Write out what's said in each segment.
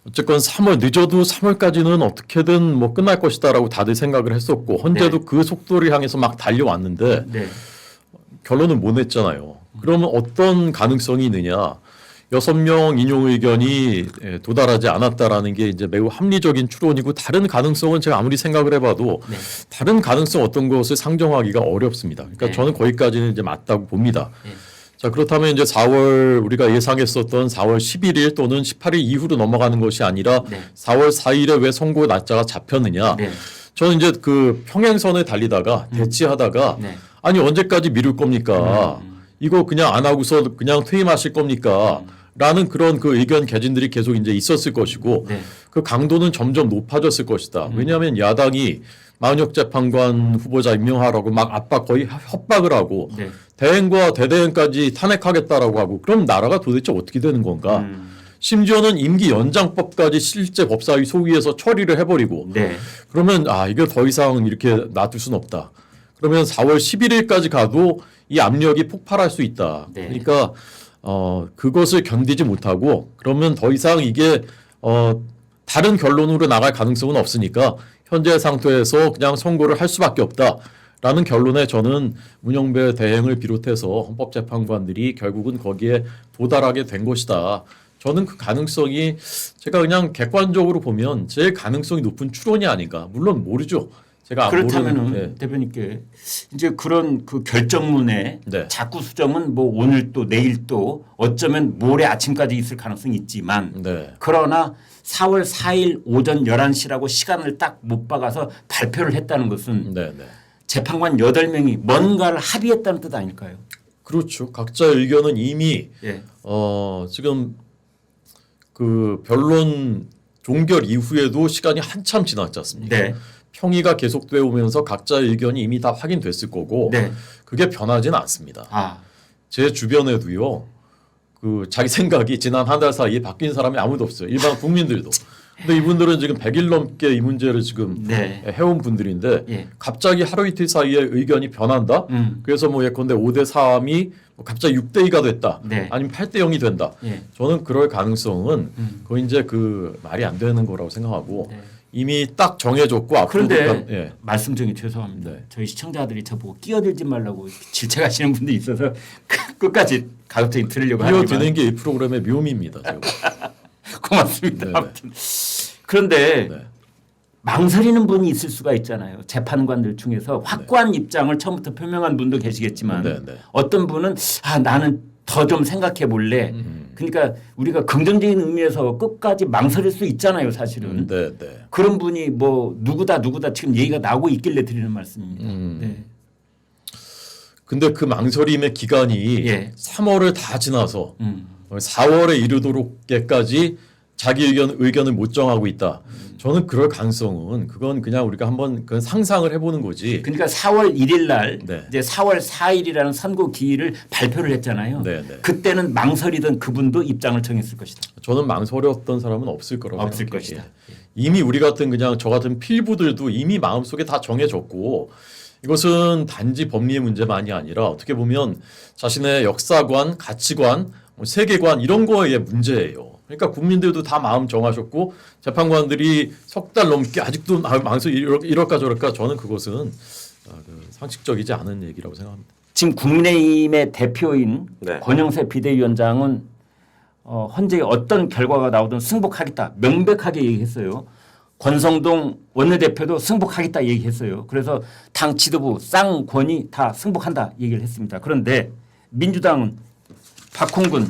어쨌건 3월 늦어도 3월까지는 어떻게든 뭐 끝날 것이다라고 다들 생각을 했었고 헌재도 네. 그 속도를 향해서 막 달려왔는데 네. 결론은 못 냈잖아요. 그러면 어떤 가능성이 있느냐? 6명 인용 의견이 도달하지 않았다라는 게 이제 매우 합리적인 추론이고 다른 가능성은 제가 아무리 생각을 해봐도 네. 다른 가능성 어떤 것을 상정하기가 어렵습니다. 그러니까 네. 저는 거기까지는 이제 맞다고 봅니다. 네. 자, 그렇다면 이제 4월 우리가 예상했었던 4월 11일 또는 18일 이후로 넘어가는 것이 아니라 네. 4월 4일에 왜 선고 날짜가 잡혔느냐? 네. 저는 이제 그 평행선에 달리다가 대치하다가 네. 아니 언제까지 미룰 겁니까? 이거 그냥 안 하고서 그냥 퇴임하실 겁니까? 라는 그런 그 의견 개진들이 계속 이제 있었을 것이고 네. 그 강도는 점점 높아졌을 것이다. 왜냐하면 야당이 마은혁 재판관 후보자 임명하라고 막 압박 거의 협박을 하고 네. 대행과 대대행까지 탄핵하겠다라고 하고 그럼 나라가 도대체 어떻게 되는 건가? 심지어는 임기 연장법까지 실제 법사위 소위에서 처리를 해버리고 네. 그러면 이게 더 이상 이렇게 놔둘 수는 없다. 그러면 4월 11일까지 가도 이 압력이 폭발할 수 있다. 네. 그러니까 그것을 견디지 못하고 그러면 더 이상 이게 다른 결론으로 나갈 가능성은 없으니까 현재 상태에서 그냥 선고를 할 수밖에 없다라는 결론에 저는 문영배 대행을 비롯해서 헌법재판관들이 결국은 거기에 도달하게 된 것이다. 저는 그 가능성이 제가 그냥 객관적으로 보면 제일 가능성이 높은 추론이 아닌가. 물론 모르죠. 제가 그렇다면은 모르는, 대표님께 이제 그런 그 결정문에 네. 자꾸 수정은 뭐 오늘 또 내일 또 어쩌면 모레 아침까지 있을 가능성이 있지만 네. 그러나 4월 4일 오전 11시라고 시간을 딱 못 박아서 발표를 했다는 것은 네, 네. 재판관 8명이 뭔가를 합의했다는 뜻 아닐까요? 그렇죠. 각자의 의견은 이미 예. 지금 그 변론 종결 이후에도 시간이 한참 지났지 않습니까? 네. 평의가 계속되어 오면서 각자의 의견이 이미 다 확인됐을 거고 네. 그게 변하지는 않습니다. 아. 제 주변에도요. 그 자기 생각이 지난 한 달 사이에 바뀐 사람이 아무도 없어요. 일반 국민들도. 근데 이분들은 지금 100일 넘게 이 문제를 지금 네. 해온 분들인데 예. 갑자기 하루 이틀 사이에 의견이 변한다. 그래서 뭐 예컨대 5대 3이 갑자기 6대 2가 됐다. 네. 아니면 8대 0이 된다. 예. 저는 그럴 가능성은 거의 이제 그 말이 안 되는 거라고 생각하고 네. 이미 딱 정해졌고 앞으로도 그런데 예. 말씀 중에 죄송합니다. 네. 저희 시청자들이 저보고 끼어들지 말라고 질책하시는 분들이 있어서 끝까지 가급적이 들으려고 하지만 뛰어드는 게 이 프로그램의 묘미입니다. 제가. 고맙습니다. 네네. 아무튼 그런데 네. 망설이는 분이 있을 수가 있잖아요. 재판관들 중에서 확고한 입장을 처음부터 표명한 분도 계시겠지만 네, 네. 어떤 분은 나는 더 좀 생각해 볼래. 그러니까 우리가 긍정적인 의미에서 끝까지 망설일 수 있잖아요, 사실은. 네, 네. 그런 분이 뭐 누구다 지금 얘기가 나오고 있길래 드리는 말씀입니다. 네. 근데 그 망설임의 기간이 예. 3월을 다 지나서 4월에 이르도록까지 자기 의견을 못 정하고 있다. 저는 그럴 가능성은 그건 그냥 우리가 한번 그건 상상을 해보는 거지. 그러니까 4월 1일 날 네. 이제 4월 4일이라는 선고 기일을 발표를 했잖아요. 네, 네. 그때는 망설이던 그분도 입장을 정했을 것이다. 저는 망설였던 사람은 없을 거라고 없을 생각해요. 것이다. 이미 우리 같은 그냥 저 같은 필부들도 이미 마음속에 다 정해졌고 이것은 단지 법리의 문제만이 아니라 어떻게 보면 자신의 역사관, 가치관, 세계관 이런 거의 문제예요. 그러니까 국민들도 다 마음 정하셨고 재판관들이 석 달 넘게 아직도 망설 이럴까 저럴까 저는 그것은 상식적이지 않은 얘기라고 생각합니다. 지금 국민의힘의 대표인 네. 권영세 비대위원장은 헌재에 어떤 결과가 나오든 승복하겠다 명백하게 얘기했어요. 권성동 원내대표도 승복하겠다 얘기했어요. 그래서 당 지도부 쌍권이 다 승복한다 얘기를 했습니다. 그런데 민주당은 박홍근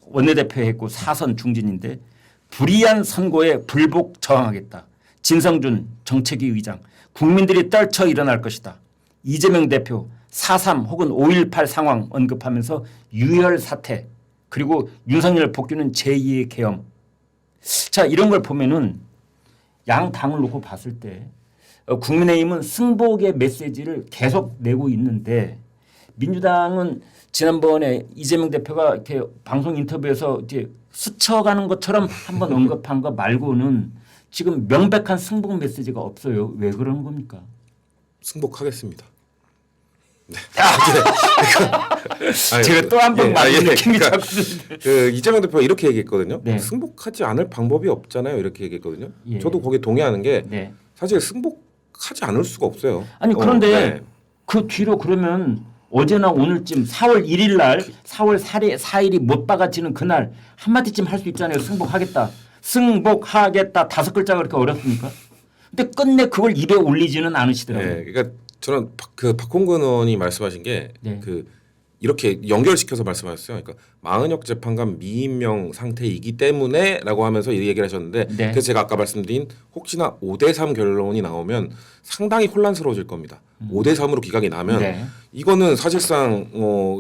원내대표 했고 사선 중진인데 불이한 선고에 불복 저항하겠다. 진성준 정책위 의장 국민들이 떨쳐 일어날 것이다. 이재명 대표 4.3 혹은 5.18 상황 언급하면서 유혈 사태 그리고 윤석열 복귀는 제2의 계엄. 자 이런 걸 보면은 양 당을 놓고 봤을 때 국민의힘은 승복의 메시지를 계속 내고 있는데 민주당은 지난번에 이재명 대표가 이렇게 방송 인터뷰에서 이제 스쳐가는 것처럼 한번 언급한 거 말고는 지금 명백한 승복 메시지가 없어요. 왜 그러는 겁니까? 승복하겠습니다. 네. 아니, 제가 또 한 번 맞은 느낌이 그러니까 자꾸 드는데. 그 이재명 대표가 이렇게 얘기했거든요. 네. 승복하지 않을 방법이 없잖아요. 이렇게 얘기했거든요. 예. 저도 거기에 동의하는 게 네. 사실 승복하지 않을 수가 없어요. 아니 그런데 네. 그 뒤로 그러면 어제나 오늘쯤 4월 1일 날 4월 4일이 못 박아지는 그날 한마디쯤 할 수 있잖아요. 승복하겠다. 승복하겠다. 5글자가 그렇게 어렵습니까? 근데 끝내 그걸 입에 올리지는 않으시더라고요. 네, 그러니까 저는 그 박홍근 의원이 말씀하신 게 네. 그 이렇게 연결시켜서 말씀하셨어요. 그러니까 마은혁 재판관 미임명 상태이기 때문에라고 하면서 이 얘기를 하셨는데 네. 그래서 제가 아까 말씀드린 혹시나 5대3 결론이 나오면 상당히 혼란스러워질 겁니다. 5대3으로 기각이 나면 네. 이거는 사실상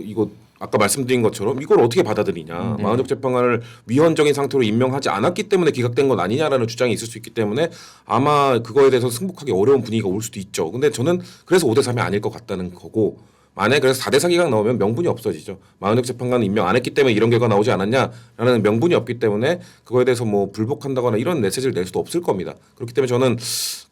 이거 아까 말씀드린 것처럼 이걸 어떻게 받아들이냐. 네. 마은혁 재판관을 위헌적인 상태로 임명하지 않았기 때문에 기각된 건 아니냐라는 주장이 있을 수 있기 때문에 아마 그거에 대해서 승복하기 어려운 분위기가 올 수도 있죠. 근데 저는 그래서 5대3이 아닐 것 같다는 거고 만약에 그래서 4대4 기각 나오면 명분이 없어지죠. 마은혁 재판관은 임명 안 했기 때문에 이런 결과 나오지 않았냐라는 명분이 없기 때문에 그거에 대해서 뭐 불복한다거나 이런 메시지를 낼 수도 없을 겁니다. 그렇기 때문에 저는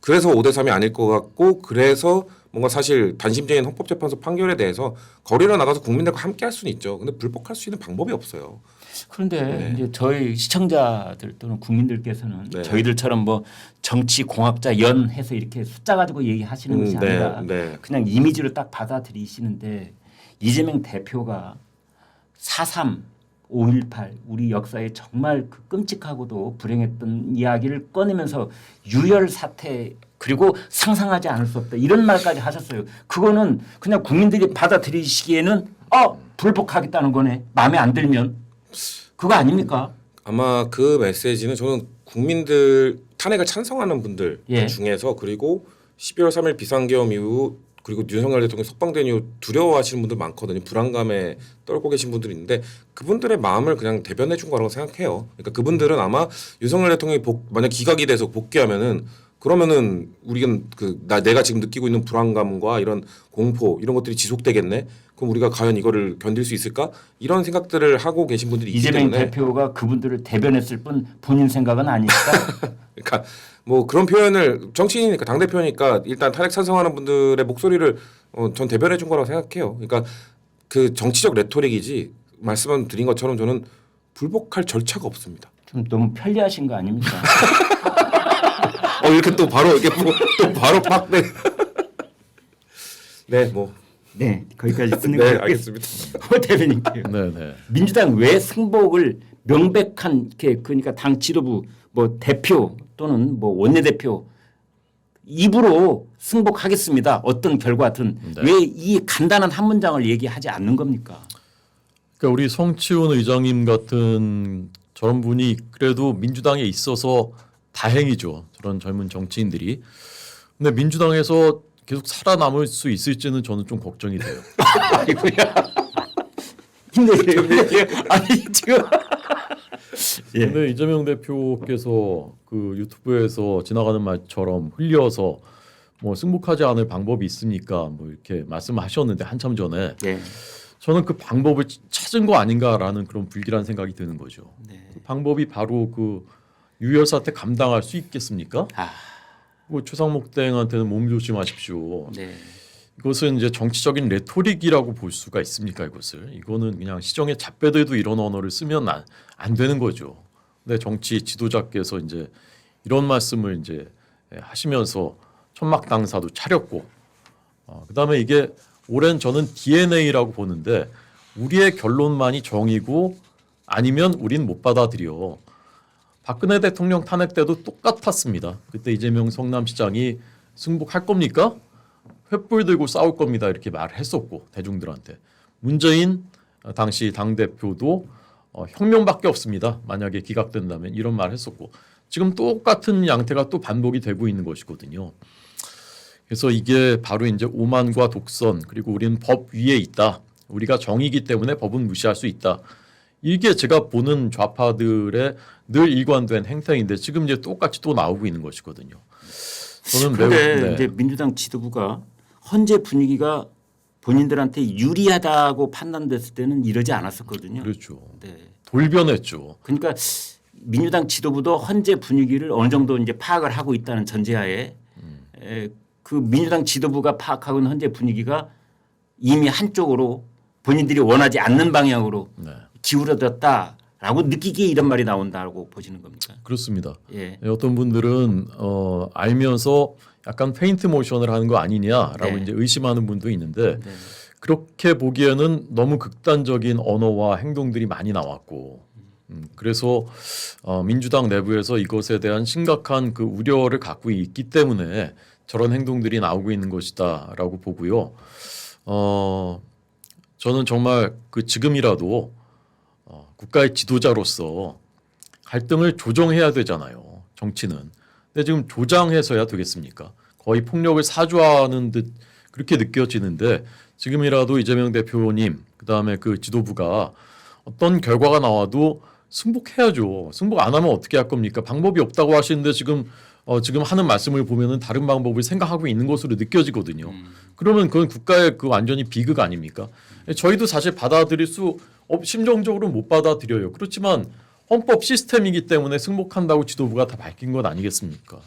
그래서 5대3이 아닐 것 같고 그래서 뭔가 사실 단심제인 헌법재판소 판결에 대해서 거리로 나가서 국민들과 함께 할 수는 있죠. 근데 불복할 수 있는 방법이 없어요. 그런데 네. 이제 저희 시청자들 또는 국민들께서는 네. 저희들처럼 뭐 정치 공학자 연해서 이렇게 숫자 가지고 얘기하시는 것이 네, 아니라 네. 그냥 이미지로 딱 받아들이시는데 이재명 대표가 4.3, 5.18 우리 역사에 정말 그 끔찍하고도 불행했던 이야기를 꺼내면서 유혈 사태 그리고 상상하지 않을 수 없다 이런 말까지 하셨어요. 그거는 그냥 국민들이 받아들이시기에는 불복하겠다는 거네. 마음에 안 들면 그거 아닙니까? 아마 그 메시지는 저는 국민들 탄핵을 찬성하는 분들 예. 중에서 그리고 12월 3일 비상계엄 이후 그리고 윤석열 대통령 석방된 이후 두려워하시는 분들 많거든요. 불안감에 떨고 계신 분들이 있는데 그분들의 마음을 그냥 대변해 준 거라고 생각해요. 그러니까 그분들은 아마 윤석열 대통령이 만약 기각이 돼서 복귀하면은 그러면은 우리가 내가 지금 느끼고 있는 불안감과 이런 공포 이런 것들이 지속되겠네. 그럼 우리가 과연 이거를 견딜 수 있을까? 이런 생각들을 하고 계신 분들이 있기 이재명 때문에 대표가 그분들을 대변했을 뿐 본인 생각은 아니니까. 그러니까 뭐 그런 표현을 정치인이니까 당 대표니까 일단 탄핵 찬성하는 분들의 목소리를 전 대변해 준 거라고 생각해요. 그러니까 그 정치적 레토릭이지 말씀 드린 것처럼 저는 불복할 절차가 없습니다. 좀 너무 편리하신 거 아닙니까? 이렇게 또 바로 이렇게 또 바로 팍 네. 네, 뭐 네, 거기까지 쓰는 네, 거예요. 알겠습니다. 허 대변인께요. 네네. 민주당 왜 승복을 명백한 게 그러니까 당 지도부 뭐 대표 또는 뭐 원내대표 입으로 승복하겠습니다. 어떤 결과든 네. 왜 이 간단한 한 문장을 얘기하지 않는 겁니까? 그러니까 우리 성치훈 의장님 같은 저런 분이 그래도 민주당에 있어서 다행이죠. 저런 젊은 정치인들이. 근데 민주당에서 계속 살아남을 수 있을지는 저는 좀 걱정이 돼요. 아이고야. 힘내세요. 아니 지금. 예. 근데 이재명 대표께서 그 유튜브에서 지나가는 말처럼 흘려서 뭐 승복하지 않을 방법이 있습니까? 뭐 이렇게 말씀하셨는데 한참 전에 네. 저는 그 방법을 찾은 거 아닌가라는 그런 불길한 생각이 드는 거죠. 네. 그 방법이 바로 그 유혈 사태 감당할 수 있겠습니까? 아, 뭐 최상목 대행한테는 몸 조심하십시오. 네. 이것은 이제 정치적인 레토릭이라고 볼 수가 있습니까? 이거는 그냥 시정의 잣배들도 이런 언어를 쓰면 안 되는 거죠. 근데 정치 지도자께서 이제 이런 말씀을 이제 하시면서 천막 당사도 차렸고, 그다음에 이게 오랜 저는 DNA라고 보는데 우리의 결론만이 정이고 아니면 우린 못 받아들여. 박근혜 대통령 탄핵 때도 똑같았습니다. 그때 이재명 성남시장이 승복할 겁니까? 횃불 들고 싸울 겁니다. 이렇게 말했었고 대중들한테. 문재인 당시 당대표도 혁명밖에 없습니다. 만약에 기각된다면 이런 말 했었고 지금 똑같은 양태가 또 반복이 되고 있는 것이거든요. 그래서 이게 바로 이제 오만과 독선 그리고 우리는 법 위에 있다. 우리가 정의이기 때문에 법은 무시할 수 있다. 이게 제가 보는 좌파들의 늘 일관된 행태인데 지금 이제 똑같이 또 나오고 있는 것이거든요. 저는 그런데 이제 민주당 지도부가 현재 분위기가 본인들한테 유리하다고 판단됐을 때는 이러지 않았었거든요. 그렇죠. 네. 돌변했죠. 그러니까 민주당 지도부도 현재 분위기를 어느 정도 이제 파악을 하고 있다는 전제하에 그 민주당 지도부가 파악하고 있는 현재 분위기가 이미 한쪽으로 본인들이 원하지 않는 방향으로 네. 기울어졌다라고 느끼기에 이런 말이 나온다고 보시는 겁니까? 그렇습니다. 예. 어떤 분들은 알면서 약간 페인트 모션을 하는 거 아니냐라고 네. 이제 의심하는 분도 있는데 네. 그렇게 보기에는 너무 극단적인 언어와 행동들이 많이 나왔고 그래서 민주당 내부에서 이것에 대한 심각한 그 우려를 갖고 있기 때문에 저런 행동들이 나오고 있는 것이다라고 보고요. 저는 정말 그 지금이라도 국가의 지도자로서 갈등을 조정해야 되잖아요. 정치는. 근데 지금 조장해서야 되겠습니까? 거의 폭력을 사주하는 듯 그렇게 느껴지는데 지금이라도 이재명 대표님 그다음에 그 지도부가 어떤 결과가 나와도 승복해야죠. 승복 안 하면 어떻게 할 겁니까? 방법이 없다고 하시는데 지금 하는 말씀을 보면은 다른 방법을 생각하고 있는 것으로 느껴지거든요. 그러면 그건 국가의 그 완전히 비극 아닙니까? 저희도 사실 받아들일 수 심정적으로 못 받아들여요. 그렇지만 헌법 시스템이기 때문에 승복한다고 지도부가 다 밝힌 것 아니겠습니까?